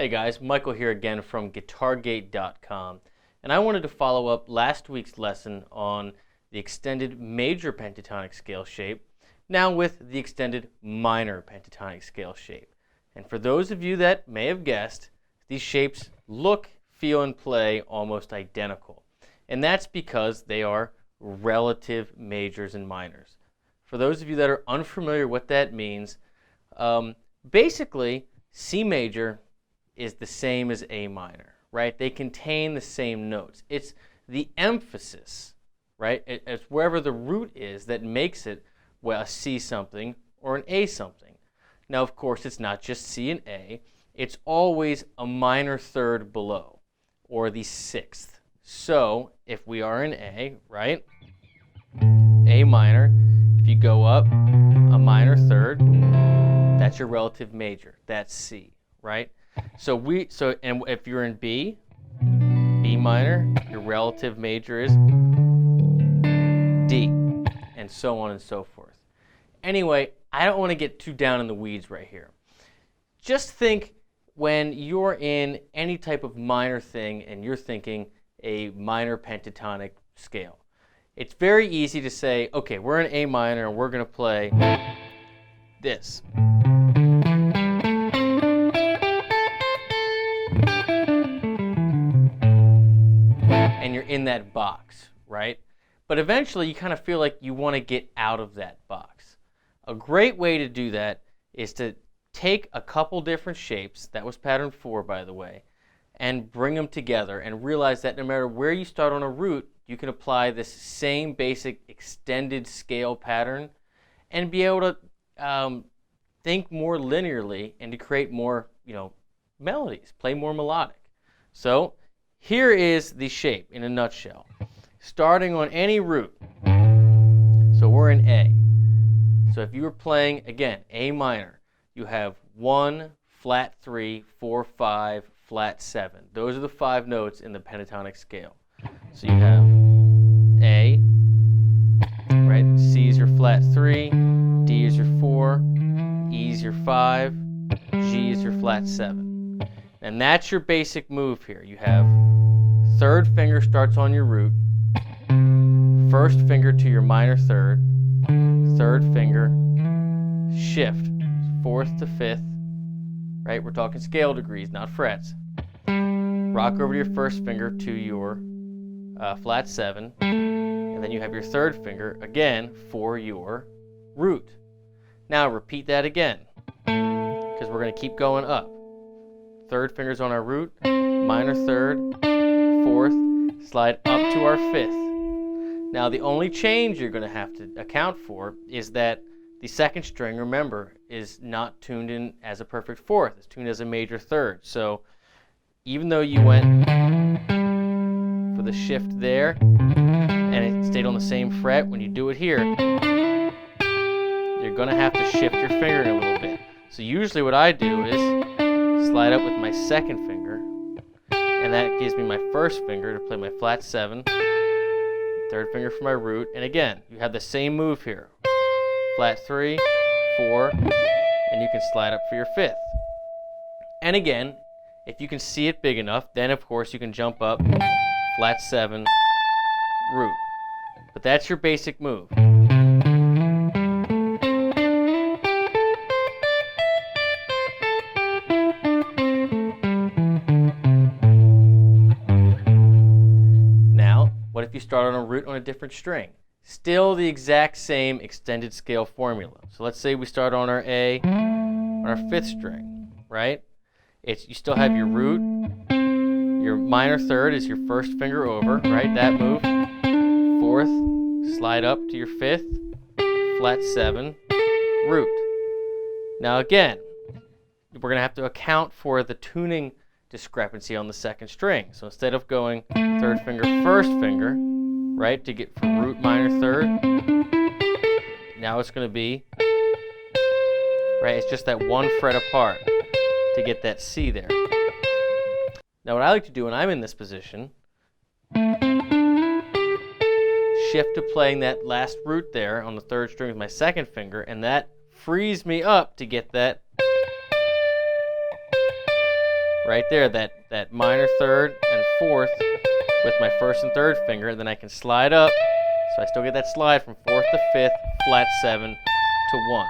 Hey guys, Michael here again from GuitarGate.com, and I wanted to follow up last week's lesson on the extended major pentatonic scale shape, now with the extended minor pentatonic scale shape. And for those of you that may have guessed, these shapes look, feel, and play almost identical. And that's because they are relative majors and minors. For those of you that are unfamiliar what that means, basically C major is the same as A minor, right? They contain the same notes. It's the emphasis, right? It's wherever the root is that makes it, well, a C something or an A something. Now, of course, it's not just C and A. It's always a minor third below, or the sixth. So, if we are in A, right? A minor, if you go up a minor third, that's your relative major. That's C, right? And if you're in B minor, your relative major is D, and so on and so forth. Anyway, I don't want to get too down in the weeds right here. Just think when you're in any type of minor thing and you're thinking a minor pentatonic scale. It's very easy to say, okay, we're in A minor and we're going to play this. And you're in that box, right? But eventually you kind of feel like you want to get out of that box. A great way to do that is to take a couple different shapes, that was pattern 4 by the way, and bring them together and realize that no matter where you start on a root, you can apply this same basic extended scale pattern and be able to think more linearly and to create more, melodies, play more melodic. So here is the shape in a nutshell, starting on any root. So we're in A. So if you were playing, again, A minor, you have 1, flat 3, 4, 5, flat 7. Those are the 5 notes in the pentatonic scale. So you have A, right? C is your flat 3, D is your 4, E is your 5, G is your flat 7. And that's your basic move here. You have third finger starts on your root, first finger to your minor third, third finger, shift, 4th to 5th, right? We're talking scale degrees, not frets. Rock over your first finger to your flat 7, and then you have your third finger, again, for your root. Now repeat that again, because we're going to keep going up. Third finger's on our root, minor third, 4th, slide up to our 5th. Now the only change you're going to have to account for is that the second string, remember, is not tuned in as a perfect 4th. It's tuned as a major third. So even though you went for the shift there and it stayed on the same fret, when you do it here, you're going to have to shift your finger a little bit. So usually what I do is slide up with my second finger, and that gives me my first finger to play my flat 7, third finger for my root, and again, you have the same move here. Flat 3, 4, and you can slide up for your 5th. And again, if you can see it big enough, then of course you can jump up, flat 7, root. But that's your basic move. Now, what if you start on a root on a different string? Still the exact same extended scale formula. So let's say we start on our A, on our 5th string, right? You still have your root, your minor third is your first finger over, right? That move. 4th, slide up to your 5th, flat 7, root. Now again, we're going to have to account for the tuning discrepancy on the second string. So instead of going third finger, first finger, right, to get from root minor third, now it's going to be, right, it's just that 1 fret apart to get that C there. Now what I like to do when I'm in this position, shift to playing that last root there on the 3rd string with my 2nd finger, and that frees me up to get that right there, that minor third and fourth with my first and third finger. Then I can slide up, so I still get that slide from fourth to fifth, flat 7 to 1.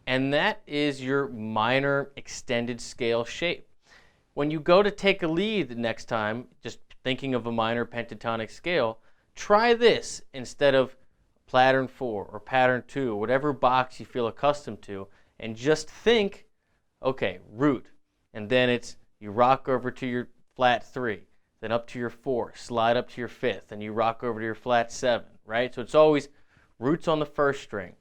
And that is your minor extended scale shape. When you go to take a lead the next time, just thinking of a minor pentatonic scale, try this instead of pattern 4 or pattern 2, or whatever box you feel accustomed to, and just think, okay, root, and then it's you rock over to your flat 3, then up to your 4, slide up to your 5th, and you rock over to your flat 7, right? So it's always roots on the first string.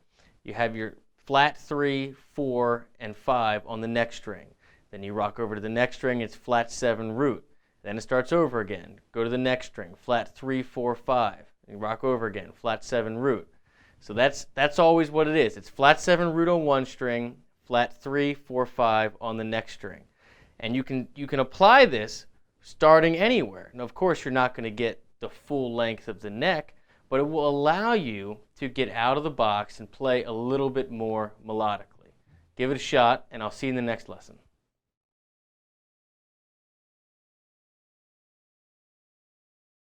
You have your flat 3, 4, and 5 on the next string. Then you rock over to the next string, it's flat 7 root. Then it starts over again. Go to the next string, flat 3, 4, 5. You rock over again, flat 7 root. So that's always what it is. It's flat 7 root on one string, flat 3, 4, 5 on the next string. And you can apply this starting anywhere. Now, of course, you're not going to get the full length of the neck, but it will allow you to get out of the box and play a little bit more melodically. Give it a shot, and I'll see you in the next lesson.